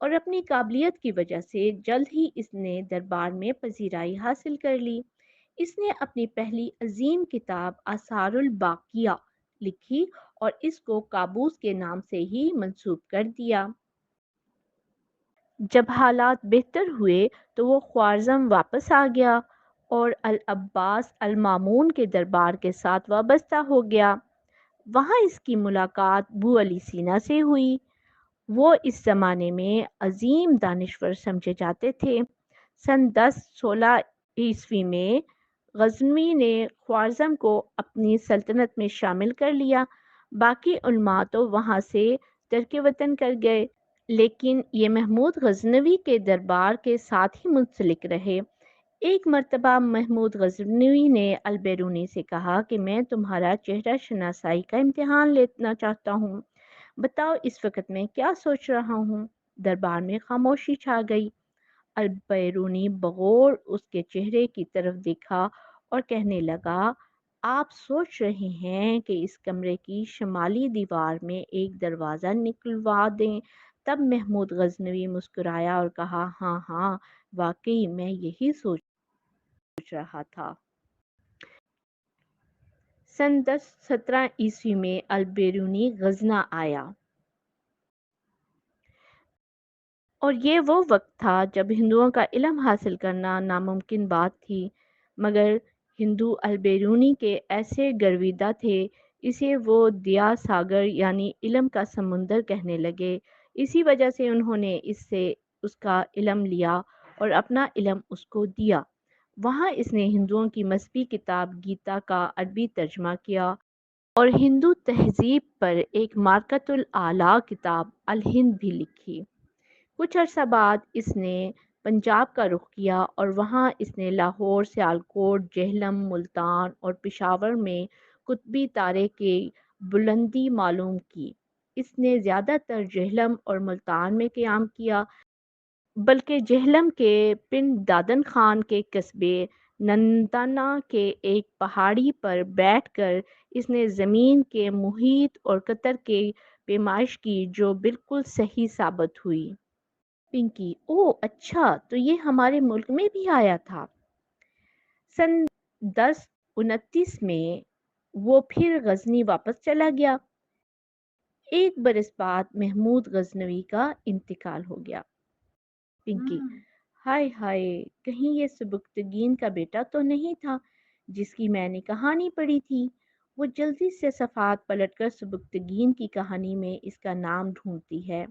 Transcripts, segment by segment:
اور اپنی قابلیت کی وجہ سے جلد ہی اس نے دربار میں پذیرائی حاصل کر لی۔ اس نے اپنی پہلی عظیم کتاب آثار الباقیہ لکھی اور اس کو قابوس کے نام سے ہی منسوب کر دیا۔ جب حالات بہتر ہوئے تو وہ خوارزم واپس آ گیا اور العباس المامون کے دربار کے ساتھ وابستہ ہو گیا۔ وہاں اس کی ملاقات بو علی سینا سے ہوئی۔ وہ اس زمانے میں عظیم دانشور سمجھے جاتے تھے۔ سن 1016 میں غزنوی نے خوارزم کو اپنی سلطنت میں شامل کر لیا۔ باقی علماء تو وہاں سے ترک وطن کر گئے، لیکن یہ محمود غزنوی کے دربار کے ساتھ ہی منسلک رہے۔ ایک مرتبہ محمود غزنوی نے البیرونی سے کہا کہ میں تمہارا چہرہ شناسائی کا امتحان لینا چاہتا ہوں، بتاؤ اس وقت میں کیا سوچ رہا ہوں۔ دربار میں خاموشی چھا گئی۔ البیرونی بغور اس کے چہرے کی طرف دیکھا اور کہنے لگا، آپ سوچ رہے ہیں کہ اس کمرے کی شمالی دیوار میں ایک دروازہ نکلوا دیں؟ تب محمود غزنوی مسکرایا اور کہا، ہاں ہاں، واقعی میں یہی سوچ رہا تھا۔ سن 1017 میں البیرونی غزنہ آیا، اور یہ وہ وقت تھا جب ہندوؤں کا علم حاصل کرنا ناممکن بات تھی، مگر ہندو البیرونی کے ایسے گرویدہ تھے، اسے وہ دیا ساگر یعنی علم کا سمندر کہنے لگے۔ اسی وجہ سے انہوں نے اس سے اس کا علم لیا اور اپنا علم اس کو دیا۔ وہاں اس نے ہندوؤں کی مذہبی کتاب گیتا کا عربی ترجمہ کیا اور ہندو تہذیب پر ایک مارکۃ الاعلیٰ کتاب الہند بھی لکھی۔ کچھ عرصہ بعد اس نے پنجاب کا رخ کیا اور وہاں اس نے لاہور، سیالکوٹ، جہلم، ملتان اور پشاور میں قطبی تارے کی بلندی معلوم کی۔ اس نے زیادہ تر جہلم اور ملتان میں قیام کیا، بلکہ جہلم کے پنڈ دادن خان کے قصبے نندانہ کے ایک پہاڑی پر بیٹھ کر اس نے زمین کے محیط اور قطر کی پیمائش کی جو بالکل صحیح ثابت ہوئی۔ پنکی: اوہ اچھا، تو یہ ہمارے ملک میں بھی آیا تھا۔ سن 1029 میں وہ پھر غزنی واپس چلا گیا۔ ایک برس بعد محمود غزنوی کا انتقال ہو گیا۔ پنکی: ہائے ہائے، کہیں یہ سبکتگین کا بیٹا تو نہیں تھا جس کی میں نے کہانی پڑھی تھی؟ وہ جلدی سے صفحات پلٹ کر سبکتگین کی کہانی میں اس کا نام ڈھونڈتی ہے۔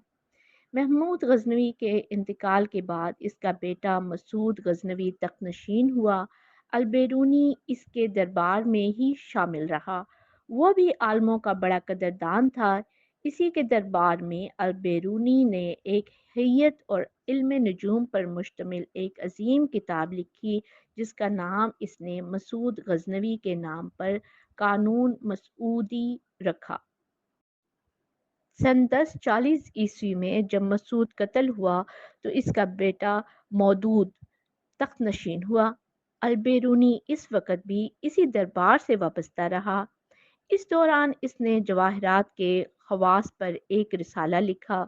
محمود غزنوی کے انتقال کے بعد اس کا بیٹا مسعود غزنوی تخت نشین ہوا۔ البیرونی اس کے دربار میں ہی شامل رہا۔ وہ بھی عالموں کا بڑا قدردان تھا۔ اسی کے دربار میں البیرونی نے ایک ہیئت اور علم نجوم پر مشتمل ایک عظیم کتاب لکھی جس کا نام اس نے مسعود غزنوی کے نام پر قانون مسعودی رکھا۔ سن 1040 میں جب مسعود قتل ہوا تو اس کا بیٹا مودود تخت نشین ہوا۔ البیرونی اس وقت بھی اسی دربار سے وابستہ رہا۔ اس دوران اس نے جواہرات کے خواص پر ایک رسالہ لکھا۔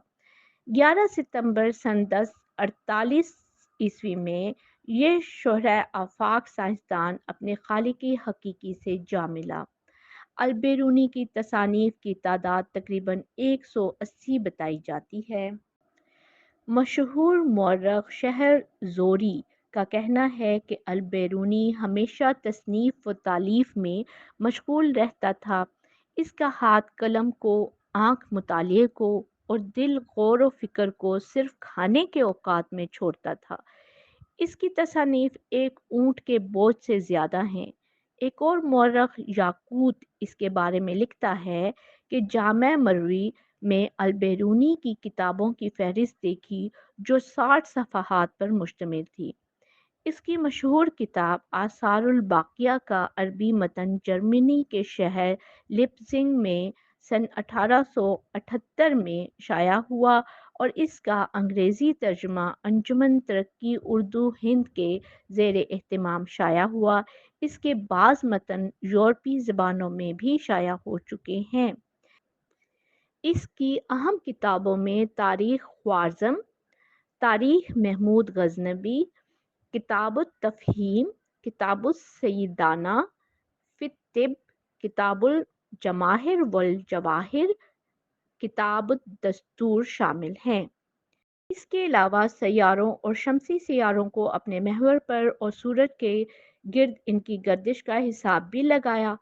11 ستمبر سن 1048 میں یہ شہرۂ آفاق سائنسدان اپنے خالق حقیقی سے جا ملا۔ البیرونی کی تصانیف کی تعداد تقریباً 180 بتائی جاتی ہے۔ مشہور مورخ شہر زوری کا کہنا ہے کہ البیرونی ہمیشہ تصنیف و تالیف میں مشغول رہتا تھا۔ اس کا ہاتھ قلم کو، آنکھ مطالعے کو اور دل غور و فکر کو صرف کھانے کے اوقات میں چھوڑتا تھا۔ اس کی تصانیف ایک اونٹ کے بوجھ سے زیادہ ہیں۔ ایک اور مورخ یاقوت اس کے بارے میں لکھتا ہے کہ جامع مروی میں البیرونی کی کتابوں کی فہرست دیکھی جو 60 صفحات پر مشتمل تھی۔ اس کی مشہور کتاب آثار الباقیہ کا عربی متن جرمنی کے شہر لیپزنگ میں سن 1878 میں شائع ہوا اور اس کا انگریزی ترجمہ انجمن ترقی اردو ہند کے زیر اہتمام شائع ہوا۔ اس کے بعض متن یورپی زبانوں میں بھی شائع ہو چکے ہیں۔ اس کی اہم کتابوں میں تاریخ خوارزم، تاریخ محمود غزنوی، کتاب التفہیم، کتاب السیدانہ فی الطب، کتاب الجواہر والجواہر، کتاب الدستور شامل ہیں۔ اس کے علاوہ سیاروں اور شمسی سیاروں کو اپنے محور پر اور سورج کے گرد ان کی گردش کا حساب بھی لگایا۔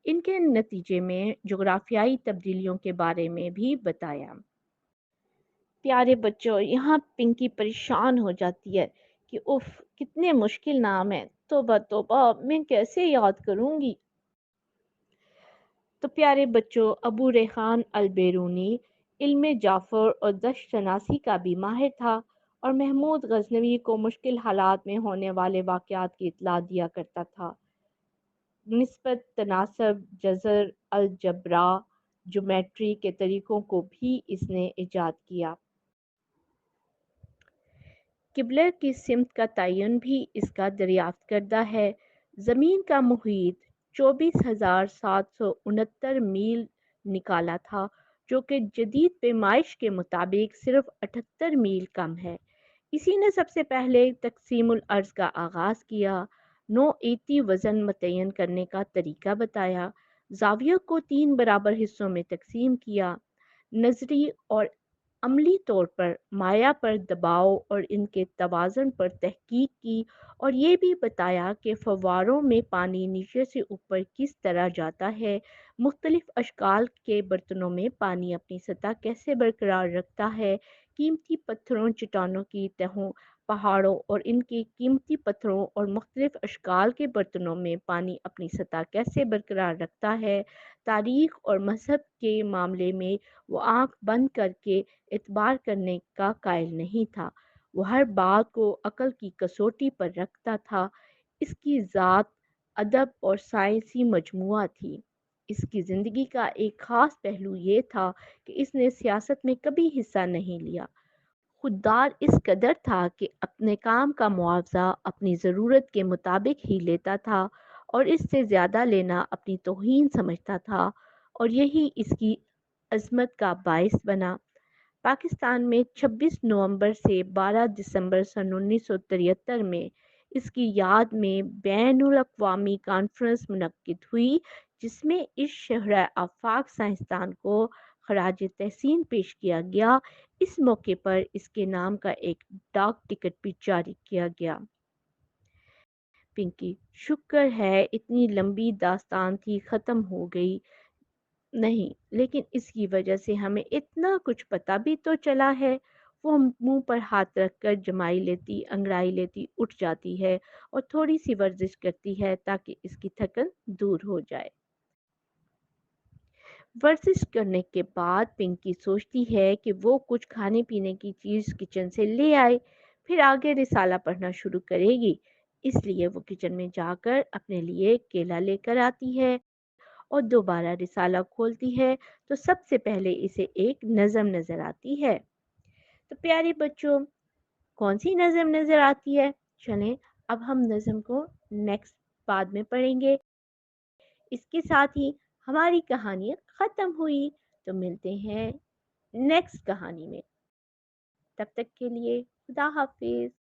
ان کے نتیجے میں جغرافیائی تبدیلیوں کے بارے میں بھی بتایا۔ پیارے بچوں، یہاں پنکی پریشان ہو جاتی ہے کہ اف کتنے مشکل نام ہیں، توبہ توبہ میں کیسے یاد کروں گی۔ تو پیارے بچوں، ابو ریحان البیرونی علم جعفر اور دشت شناسی کا بھی ماہر تھا اور محمود غزنوی کو مشکل حالات میں ہونے والے واقعات کی اطلاع دیا کرتا تھا۔ نسبت، تناسب، جذر، الجبرا، جیومیٹری کے طریقوں کو بھی اس نے ایجاد کیا۔ قبلہ کی سمت کا تعین بھی اس کا دریافت کردہ ہے۔ زمین کا محیط 24,769 میل نکالا تھا، جو کہ جدید پیمائش کے مطابق صرف 78 میل کم ہے۔ اسی نے سب سے پہلے تقسیم الارض کا آغاز کیا، نوعیتی وزن متعین کرنے کا طریقہ بتایا، زاویہ کو 3 برابر حصوں میں تقسیم کیا، نظری اور عملی طور پر مائع پر دباؤ اور ان کے توازن پر تحقیق کی، اور یہ بھی بتایا کہ فواروں میں پانی نیچے سے اوپر کس طرح جاتا ہے، مختلف اشکال کے برتنوں میں پانی اپنی سطح کیسے برقرار رکھتا ہے، قیمتی پتھروں، چٹانوں کی تہوں، پہاڑوں اور ان کے قیمتی پتھروں اور مختلف اشکال کے برتنوں میں پانی اپنی سطح کیسے برقرار رکھتا ہے۔ تاریخ اور مذہب کے معاملے میں وہ آنکھ بند کر کے اعتبار کرنے کا قائل نہیں تھا، وہ ہر بات کو عقل کی کسوٹی پر رکھتا تھا۔ اس کی ذات ادب اور سائنسی مجموعہ تھی۔ اس کی زندگی کا ایک خاص پہلو یہ تھا کہ اس نے سیاست میں کبھی حصہ نہیں لیا۔ خوددار اس قدر تھا کہ اپنے کام کا معاوضہ اپنی ضرورت کے مطابق ہی لیتا تھا اور اس سے زیادہ لینا اپنی توہین سمجھتا تھا، اور یہی اس کی عظمت کا باعث بنا۔ پاکستان میں 26 نومبر سے 12 دسمبر سن 1973 میں اس کی یاد میں بین الاقوامی کانفرنس منعقد ہوئی، جس میں اس شہرہ آفاق سائنسدان کو خراج تحسین پیش کیا گیا۔ اس موقع پر اس کے نام کا ایک ڈاک ٹکٹ بھی جاری کیا گیا۔ پنکی، شکر ہے اتنی لمبی داستان تھی ختم ہو گئی۔ نہیں، لیکن اس کی وجہ سے ہمیں اتنا کچھ پتہ بھی تو چلا ہے۔ وہ منہ پر ہاتھ رکھ کر جمائی لیتی، انگڑائی لیتی، اٹھ جاتی ہے اور تھوڑی سی ورزش کرتی ہے تاکہ اس کی تھکن دور ہو جائے۔ ورزش کرنے کے بعد پنکی سوچتی ہے کہ وہ کچھ کھانے پینے کی چیز کچن سے لے آئے، پھر آگے رسالہ پڑھنا شروع کرے گی۔ اس لیے وہ کچن میں جا کر اپنے لیے کیلا لے کر آتی ہے اور دوبارہ رسالہ کھولتی ہے تو سب سے پہلے اسے ایک نظم نظر آتی ہے۔ تو پیارے بچوں، کون سی نظم نظر آتی ہے؟ چلیں اب ہم نظم کو نیکسٹ بعد میں پڑھیں گے۔ اس کے ساتھ ہی ہماری کہانی ختم ہوئی، تو ملتے ہیں نیکسٹ کہانی میں۔ تب تک کے لیے خدا حافظ۔